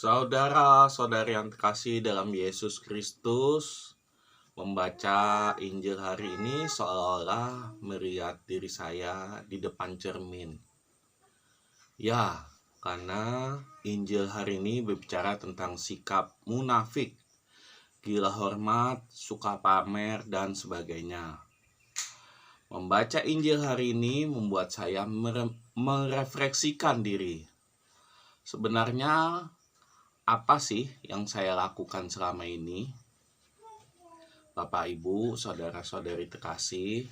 Saudara-saudari yang terkasih dalam Yesus Kristus, membaca Injil hari ini seolah-olah melihat diri saya di depan cermin. Ya, karena Injil hari ini berbicara tentang sikap munafik, gila hormat, suka pamer, dan sebagainya. Membaca Injil hari ini membuat saya merefleksikan diri. Sebenarnya apa sih yang saya lakukan selama ini? Bapak, Ibu, saudara-saudari terkasih,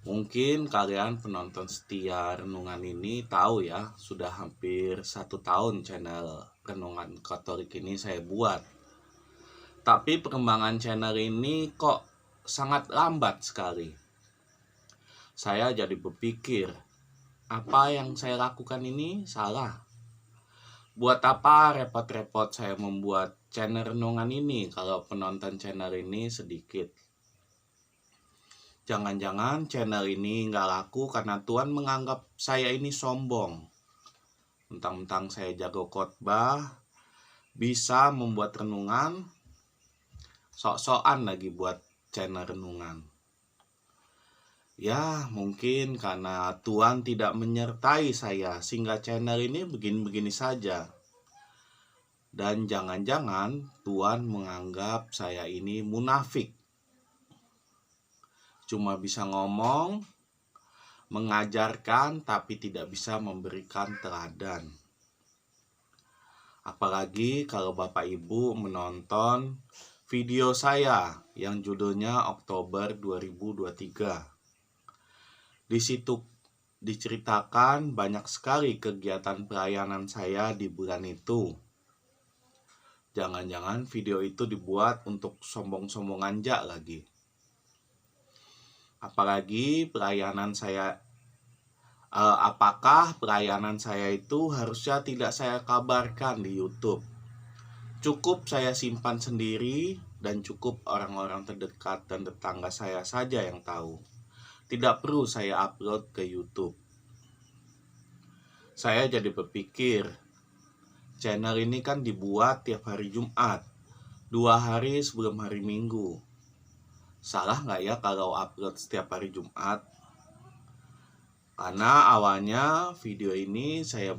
mungkin kalian penonton setia renungan ini tahu ya, sudah hampir 1 tahun channel Renungan Katolik ini saya buat. Tapi perkembangan channel ini kok sangat lambat sekali. Saya jadi berpikir, apa yang saya lakukan ini salah? Buat apa repot-repot saya membuat channel renungan ini kalau penonton channel ini sedikit? Jangan-jangan channel ini nggak laku karena Tuhan menganggap saya ini sombong. Mentang-mentang saya jago khotbah, bisa membuat renungan, sok-sokan lagi buat channel renungan. Ya, mungkin karena Tuhan tidak menyertai saya sehingga channel ini begini-begini saja. Dan jangan-jangan Tuhan menganggap saya ini munafik. Cuma bisa ngomong, mengajarkan, tapi tidak bisa memberikan teladan. Apalagi kalau Bapak Ibu menonton video saya yang judulnya Oktober 2023. Di situ diceritakan banyak sekali kegiatan pelayanan saya di bulan itu. Jangan-jangan video itu dibuat untuk sombong-sombongan jak lagi. Apalagi apakah pelayanan saya itu harusnya tidak saya kabarkan di YouTube? Cukup saya simpan sendiri dan cukup orang-orang terdekat dan tetangga saya saja yang tahu. Tidak perlu saya upload ke YouTube. Saya jadi berpikir, channel ini kan dibuat tiap hari Jumat, 2 hari sebelum hari Minggu. Salah nggak ya kalau upload setiap hari Jumat? Karena awalnya video ini saya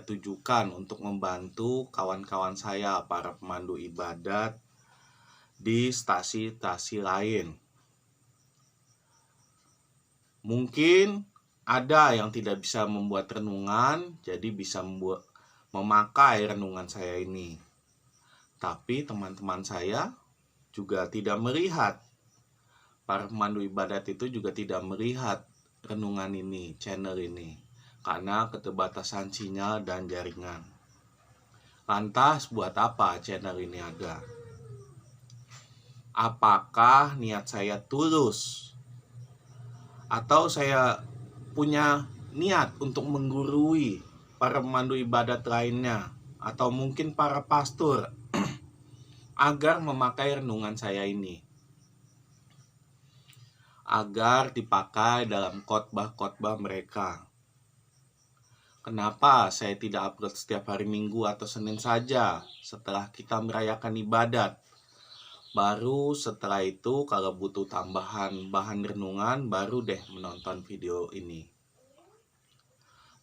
tujukan untuk membantu kawan-kawan saya, para pemandu ibadat di stasi-stasi lain. Mungkin ada yang tidak bisa membuat renungan, jadi bisa memakai renungan saya ini. Tapi teman-teman saya juga tidak melihat. Para pemandu ibadat itu juga tidak melihat renungan ini, channel ini, karena keterbatasan sinyal dan jaringan. Lantas buat apa channel ini ada? Apakah niat saya tulus? Atau saya punya niat untuk menggurui para pemandu ibadat lainnya, atau mungkin para pastor agar memakai renungan saya ini, agar dipakai dalam khotbah-khotbah mereka. Kenapa saya tidak upload setiap hari Minggu atau Senin saja setelah kita merayakan ibadat? Baru setelah itu kalau butuh tambahan bahan renungan, baru deh menonton video ini.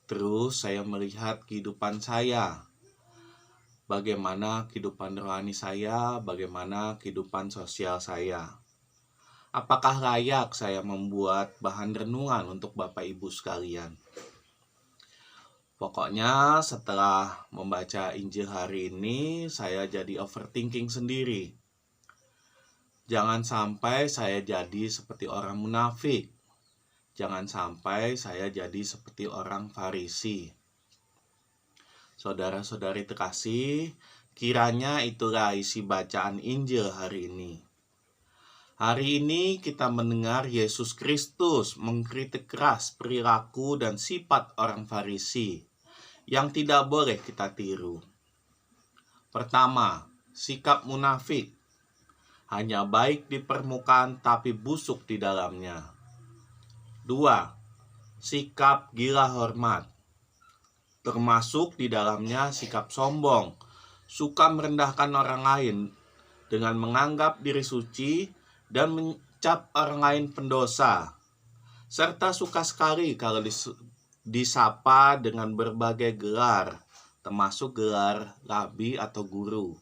Terus saya melihat kehidupan saya. Bagaimana kehidupan rohani saya, bagaimana kehidupan sosial saya. Apakah layak saya membuat bahan renungan untuk Bapak Ibu sekalian? Pokoknya setelah membaca Injil hari ini, saya jadi overthinking sendiri. Jangan sampai saya jadi seperti orang munafik. Jangan sampai saya jadi seperti orang Farisi. Saudara-saudari terkasih, kiranya itulah isi bacaan Injil hari ini. Hari ini kita mendengar Yesus Kristus mengkritik keras perilaku dan sifat orang Farisi yang tidak boleh kita tiru. Pertama, sikap munafik. Hanya baik di permukaan tapi busuk di dalamnya. 2. Sikap gila hormat. termasuk di dalamnya sikap sombong, suka merendahkan orang lain dengan menganggap diri suci dan mencap orang lain pendosa, serta suka sekali kalau disapa dengan berbagai gelar, termasuk gelar rabi atau guru.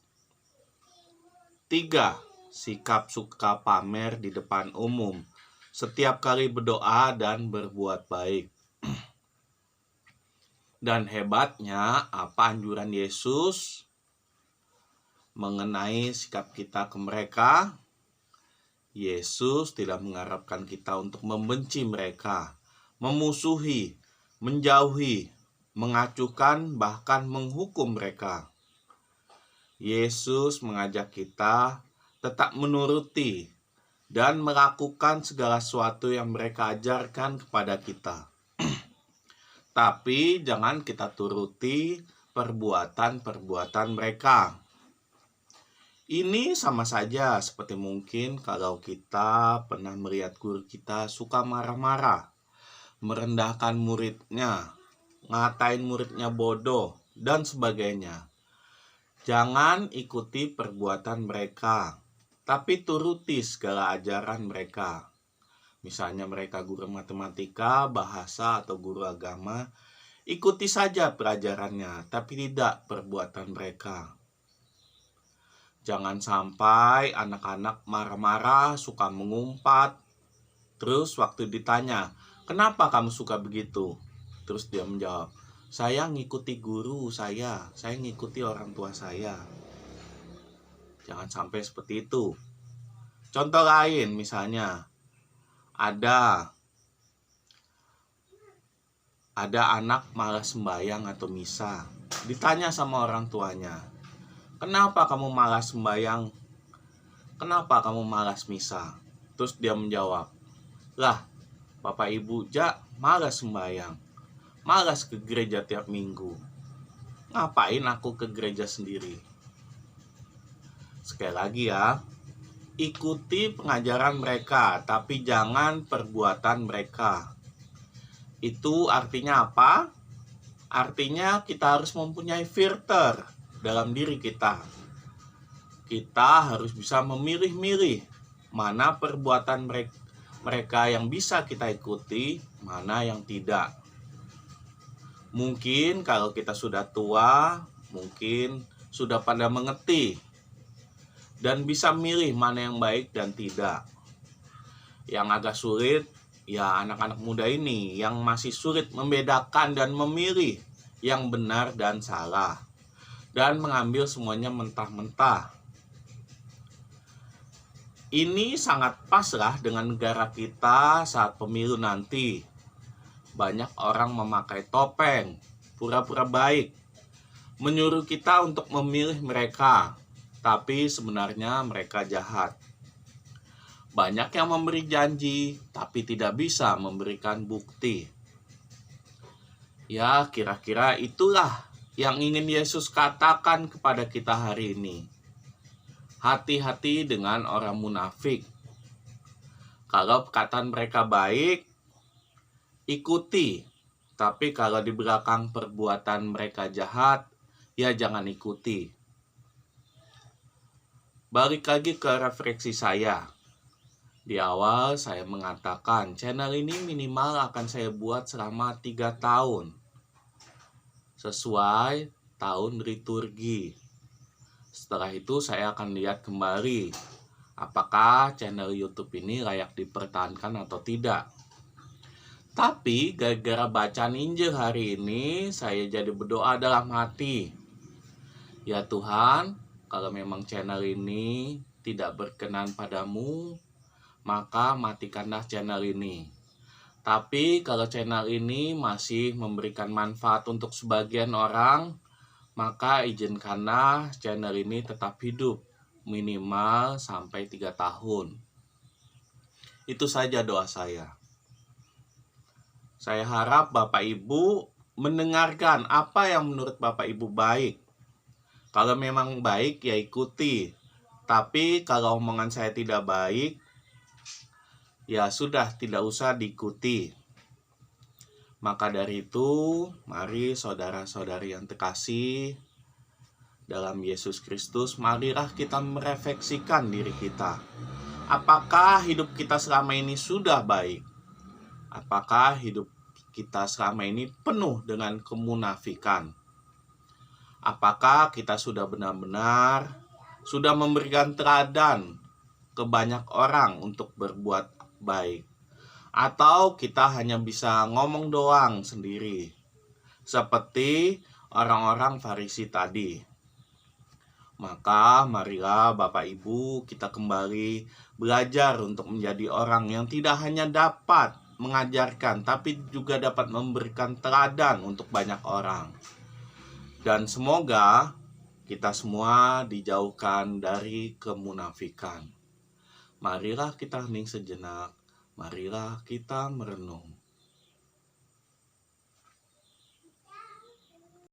3. Sikap suka pamer di depan umum, setiap kali berdoa dan berbuat baik. Dan hebatnya, apa anjuran Yesus mengenai sikap kita ke mereka? Yesus tidak mengharapkan kita untuk membenci mereka, memusuhi, menjauhi, mengacuhkan, bahkan menghukum mereka. Yesus mengajak kita tetap menuruti dan melakukan segala sesuatu yang mereka ajarkan kepada kita. Tapi jangan kita turuti perbuatan-perbuatan mereka. Ini sama saja seperti mungkin kalau kita pernah melihat guru kita suka marah-marah, merendahkan muridnya, ngatain muridnya bodoh, dan sebagainya. Jangan ikuti perbuatan mereka, tapi turuti segala ajaran mereka. Misalnya mereka guru matematika, bahasa, atau guru agama, ikuti saja pelajarannya, tapi tidak perbuatan mereka. Jangan sampai anak-anak marah-marah, suka mengumpat, terus waktu ditanya, "Kenapa kamu suka begitu?" Terus dia menjawab, "Saya ngikuti guru saya ngikuti orang tua saya." Jangan sampai seperti itu. Contoh lain misalnya, ada anak malas sembahyang atau misa. Ditanya sama orang tuanya, "Kenapa kamu malas sembahyang? Kenapa kamu malas misa?" Terus dia menjawab, "Lah, Bapak Ibu malas sembahyang, malas ke gereja tiap minggu. Ngapain aku ke gereja sendiri?" Sekali lagi ya, ikuti pengajaran mereka, tapi jangan perbuatan mereka. Itu artinya apa? Artinya kita harus mempunyai filter dalam diri kita. Kita harus bisa memilih-milih mana perbuatan mereka yang bisa kita ikuti, mana yang tidak. Mungkin kalau kita sudah tua, mungkin sudah pada mengerti dan bisa milih mana yang baik dan tidak. Yang agak sulit, ya anak-anak muda ini yang masih sulit membedakan dan memilih yang benar dan salah, dan mengambil semuanya mentah-mentah. Ini sangat pasrah dengan negara kita saat pemilu nanti. Banyak orang memakai topeng, pura-pura baik, menyuruh kita untuk memilih mereka, tapi sebenarnya mereka jahat. Banyak yang memberi janji, tapi tidak bisa memberikan bukti. Ya, kira-kira itulah yang ingin Yesus katakan kepada kita hari ini. Hati-hati dengan orang munafik. Kalau perkataan mereka baik, ikuti. Tapi kalau di belakang perbuatan mereka jahat, ya jangan ikuti. Balik lagi ke refleksi saya. Di awal saya mengatakan channel ini minimal akan saya buat selama 3 tahun. Sesuai tahun liturgi. Setelah itu saya akan lihat kembali apakah channel YouTube ini layak dipertahankan atau tidak. Tapi gara-gara bacaan Injil hari ini, saya jadi berdoa dalam hati. Ya Tuhan, kalau memang channel ini tidak berkenan padamu, maka matikanlah channel ini. Tapi kalau channel ini masih memberikan manfaat untuk sebagian orang, maka izinkanlah channel ini tetap hidup minimal sampai 3 tahun. Itu saja doa saya. Saya harap Bapak Ibu mendengarkan apa yang menurut Bapak Ibu baik. Kalau memang baik ya ikuti. Tapi kalau omongan saya tidak baik, ya sudah tidak usah diikuti. Maka dari itu, mari saudara-saudari yang terkasih dalam Yesus Kristus, marilah kita merefleksikan diri kita. Apakah hidup kita selama ini sudah baik? Apakah hidup kita selama ini penuh dengan kemunafikan? Apakah kita sudah benar-benar sudah memberikan teladan ke banyak orang untuk berbuat baik? Atau kita hanya bisa ngomong doang sendiri, seperti orang-orang Farisi tadi? Maka marilah Bapak Ibu kita kembali belajar untuk menjadi orang yang tidak hanya dapat mengajarkan, tapi juga dapat memberikan teladan untuk banyak orang. Dan semoga kita semua dijauhkan dari kemunafikan. Marilah kita hening sejenak, marilah kita merenung.